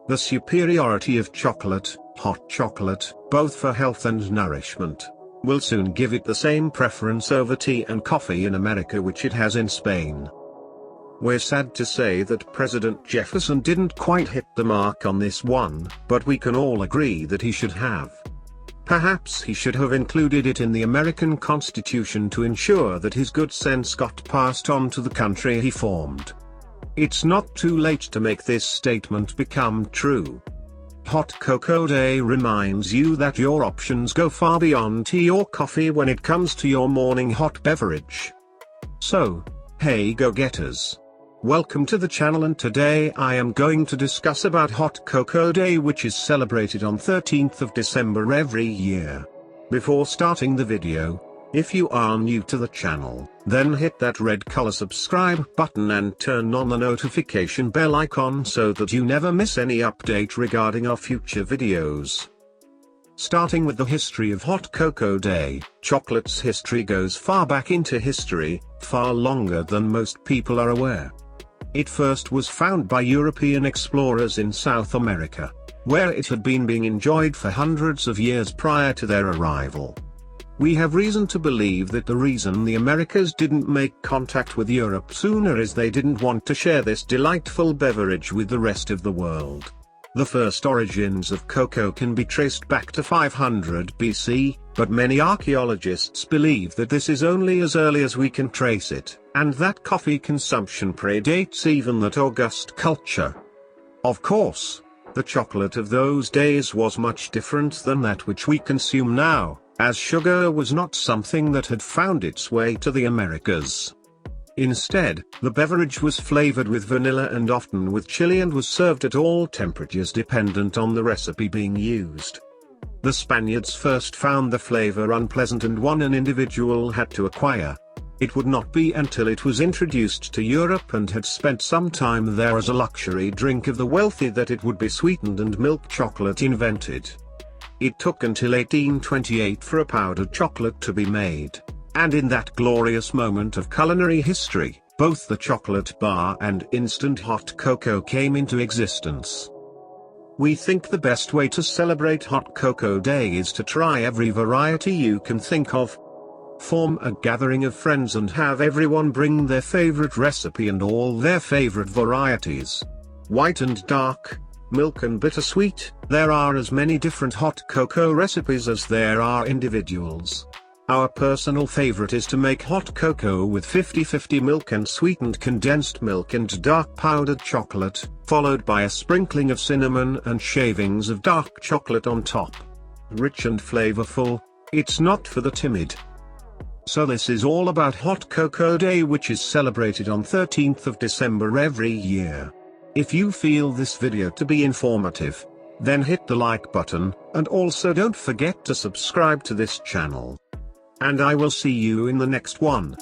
The superiority of chocolate, hot chocolate, both for health and nourishment, will soon give it the same preference over tea and coffee in America which it has in Spain. We're sad to say that President Jefferson didn't quite hit the mark on this one, but we can all agree that he should have. Perhaps he should have included it in the American Constitution to ensure that his good sense got passed on to the country he formed. It's not too late to make this statement become true. Hot Cocoa Day reminds you that your options go far beyond tea or coffee when it comes to your morning hot beverage. So, hey go-getters! Welcome to the channel, and today I am going to discuss about Hot Cocoa Day, which is celebrated on 13th of December every year. Before starting the video, if you are new to the channel, then hit that red color subscribe button and turn on the notification bell icon so that you never miss any update regarding our future videos. Starting with the history of Hot Cocoa Day, chocolate's history goes far back into history, far longer than most people are aware. It first was found by European explorers in South America, where it had been being enjoyed for hundreds of years prior to their arrival. We have reason to believe that the reason the Americas didn't make contact with Europe sooner is they didn't want to share this delightful beverage with the rest of the world. The first origins of cocoa can be traced back to 500 BC, but many archaeologists believe that this is only as early as we can trace it, and that coffee consumption predates even that august culture. Of course, the chocolate of those days was much different than that which we consume now, as sugar was not something that had found its way to the Americas. Instead, the beverage was flavored with vanilla and often with chili and was served at all temperatures dependent on the recipe being used. The Spaniards first found the flavor unpleasant and one an individual had to acquire. It would not be until it was introduced to Europe and had spent some time there as a luxury drink of the wealthy that it would be sweetened and milk chocolate invented. It took until 1828 for a powdered chocolate to be made. And in that glorious moment of culinary history, both the chocolate bar and instant hot cocoa came into existence. We think the best way to celebrate Hot Cocoa Day is to try every variety you can think of. Form a gathering of friends and have everyone bring their favorite recipe and all their favorite varieties. White and dark, milk and bittersweet, there are as many different hot cocoa recipes as there are individuals. Our personal favorite is to make hot cocoa with 50-50 milk and sweetened condensed milk and dark powdered chocolate, followed by a sprinkling of cinnamon and shavings of dark chocolate on top. Rich and flavorful, it's not for the timid. So this is all about Hot Cocoa Day, which is celebrated on 13th of December every year. If you feel this video to be informative, then hit the like button, and also don't forget to subscribe to this channel. And I will see you in the next one.